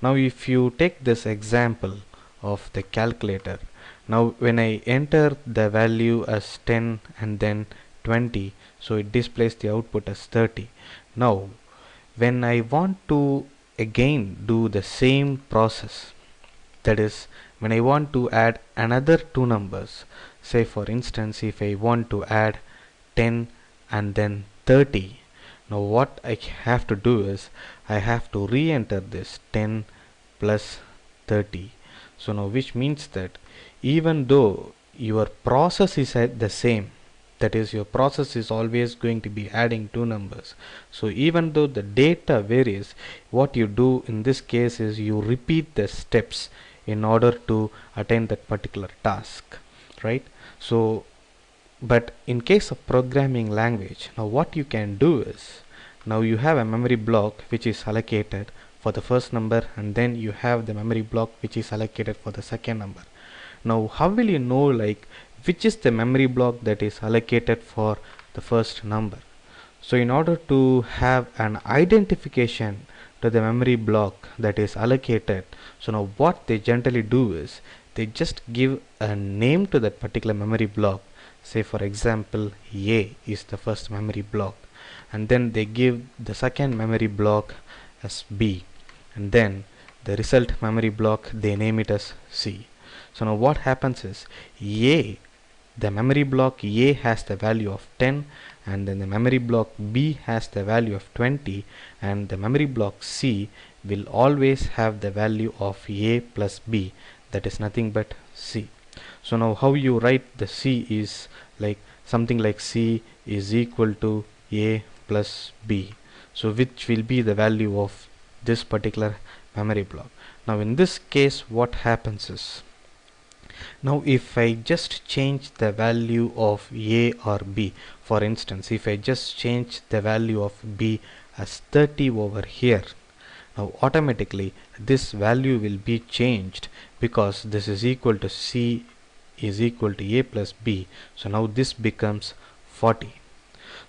Now if you take this example of the calculator, now when I enter the value as 10 and then 20, so it displays the output as 30. Now when I want to again do the same process, that is when I want to add another two numbers, say for instance if I want to add 10 and then 30, now what I have to do is I have to re-enter this 10 plus 30. So now which means that even though your process is at the same, that is your process is always going to be adding two numbers, so even though the data varies, what you do in this case is you repeat the steps in order to attain that particular task, right? So but in case of programming language, now what you can do is, now you have a memory block which is allocated for the first number, and then you have the memory block which is allocated for the second number. Now how will you know like which is the memory block that is allocated for the first number? So in order to have an identification to the memory block that is allocated, so now what they generally do is they just give a name to that particular memory block. Say for example A is the first memory block, and then they give the second memory block as B, and then the result memory block they name it as C. So now what happens is A, the memory block A has the value of 10, and then the memory block B has the value of 20, and the memory block C will always have the value of A plus B, that is nothing but C. So now how you write the C is like something like C is equal to A plus B, so which will be the value of this particular memory block. Now in this case what happens is, now if I just change the value of A or B, for instance if I just change the value of B as 30 over here, now automatically this value will be changed because this is equal to C is equal to A plus B, so now this becomes 40.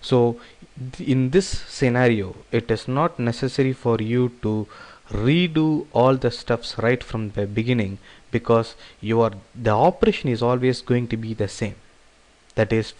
So in this scenario it is not necessary for you to redo all the stuffs right from the beginning, because the operation is always going to be the same, that is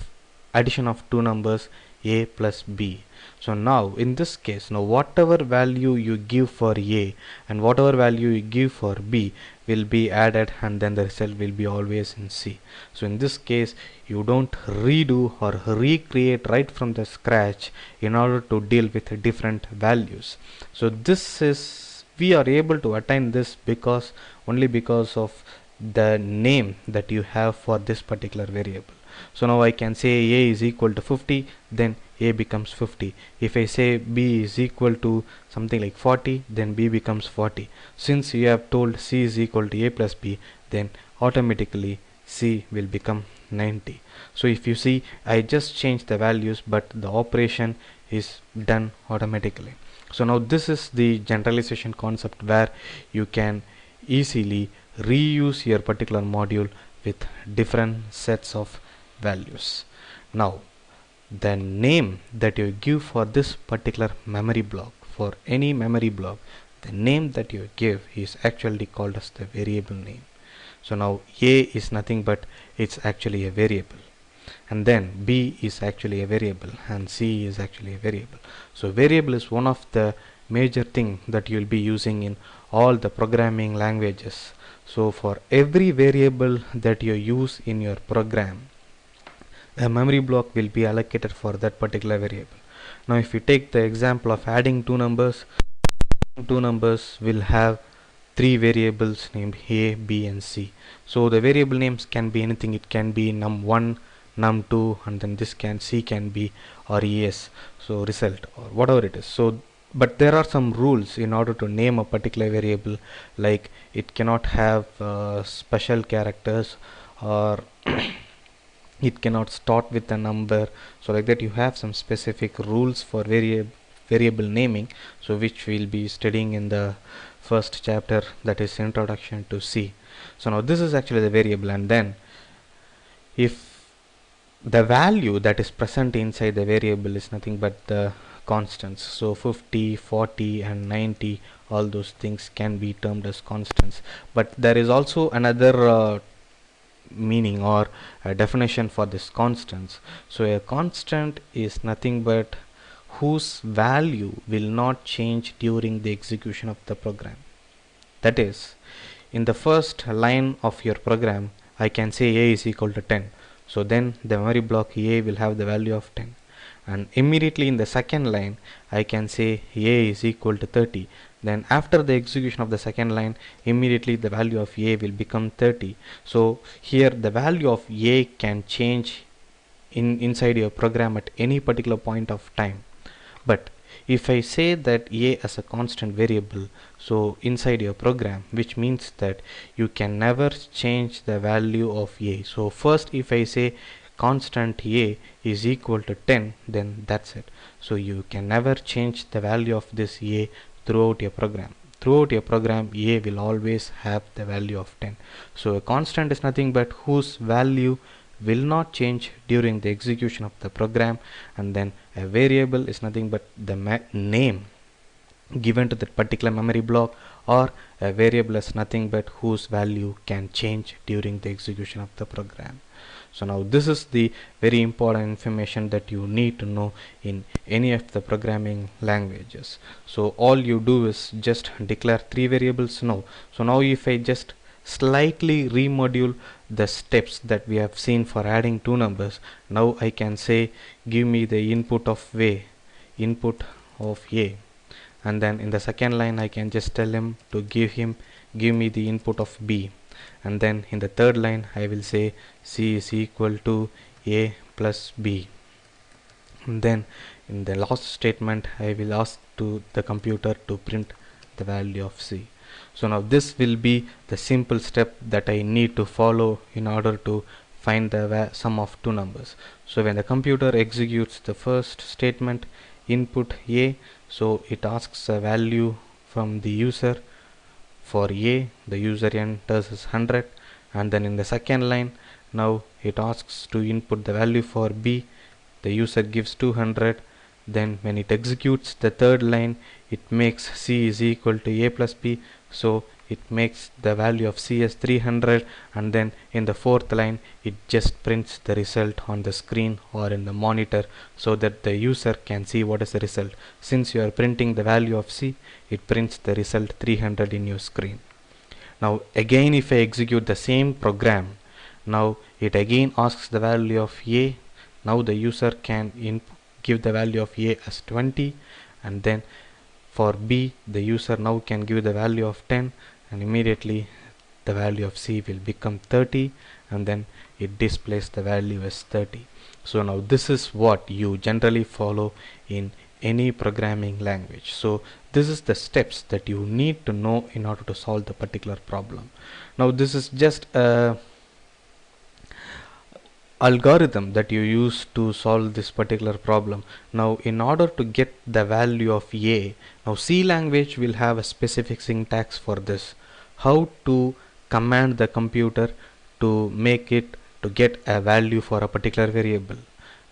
addition of two numbers A plus B. So now in this case, now whatever value you give for A and whatever value you give for B will be added, and then the result will be always in C. So in this case you don't redo or recreate right from the scratch in order to deal with different values. So this is, we are able to attain this because only because of the name that you have for this particular variable. So now I can say A is equal to 50, then A becomes 50. If I say B is equal to something like 40, then B becomes 40. Since you have told C is equal to A plus B, then automatically C will become 90. So if you see, I just changed the values, but the operation is done automatically. So now this is the generalization concept where you can easily reuse your particular module with different sets of values. Now the name that you give for this particular memory block, for any memory block, the name that you give is actually called as the variable name. So now A is nothing but it's actually a variable, and then B is actually a variable, and C is actually a variable. So variable is one of the major thing that you will be using in all the programming languages. So for every variable that you use in your program, a memory block will be allocated for that particular variable. Now if you take the example of adding two numbers will have three variables named A, B and C. So the variable names can be anything. It can be num1, num2, and then this C can be res, so result or whatever it is. So but there are some rules in order to name a particular variable, like it cannot have special characters, or it cannot start with a number. So like that you have some specific rules for variable naming, so which we'll be studying in the first chapter, that is introduction to C. So now this is actually the variable, and then if the value that is present inside the variable is nothing but the constants. So 50, 40 and 90, all those things can be termed as constants. But there is also another meaning or a definition for this constants. So a constant is nothing but whose value will not change during the execution of the program. That is, in the first line of your program, I can say a is equal to 10. So then the memory block a will have the value of 10. And immediately in the second line, I can say a is equal to 30. Then after the execution of the second line, immediately the value of a will become 30. So here the value of a can change inside your program at any particular point of time. But if I say that a as a constant variable, so inside your program, which means that you can never change the value of a. So first, if I say constant a is equal to 10, then that's it. So you can never change the value of this a throughout your program. Throughout your program, a will always have the value of 10. So a constant is nothing but whose value will not change during the execution of the program, and then a variable is nothing but the name given to that particular memory block, or a variable is nothing but whose value can change during the execution of the program. So now this is the very important information that you need to know in any of the programming languages. So all you do is just declare three variables now. So now if I just slightly remodule the steps that we have seen for adding two numbers, now I can say give me the input of a, and then in the second line I can just tell him to give me the input of b, and then in the third line I will say c is equal to a plus b, and then in the last statement I will ask to the computer to print the value of c. So now this will be the simple step that I need to follow in order to find the sum of two numbers. So when the computer executes the first statement, input a, so it asks a value from the user. For a, the user enters as 100, and then in the second line, now it asks to input the value for b, the user gives 200. Then when it executes the third line, it makes c is equal to a plus b, so it makes the value of c as 300, and then in the fourth line it just prints the result on the screen or in the monitor so that the user can see what is the result. Since you are printing the value of c, it prints the result 300 in your screen. Now again, if I execute the same program, now it again asks the value of a. Now the user can give the value of a as 20, and then for b, the user now can give the value of 10, and immediately the value of c will become 30, and then it displays the value as 30. So now this is what you generally follow in any programming language. So this is the steps that you need to know in order to solve the particular problem. Now this is just a algorithm that you use to solve this particular problem. Now in order to get the value of a, now C language will have a specific syntax for this, how to command the computer to make it to get a value for a particular variable.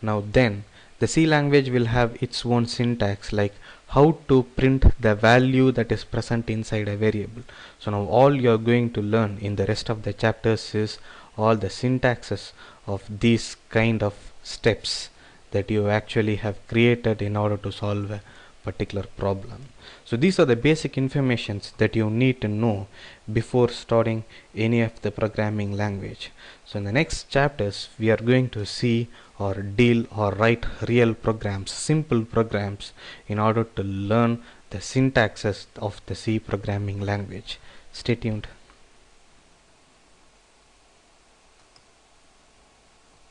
Now then the C language will have its own syntax, like how to print the value that is present inside a variable. So now all you are going to learn in the rest of the chapters is all the syntaxes of these kind of steps that you actually have created in order to solve a particular problem. So these are the basic informations that you need to know before starting any of the programming language. So in the next chapters we are going to see or deal or write real programs, simple programs, in order to learn the syntaxes of the C programming language. Stay tuned.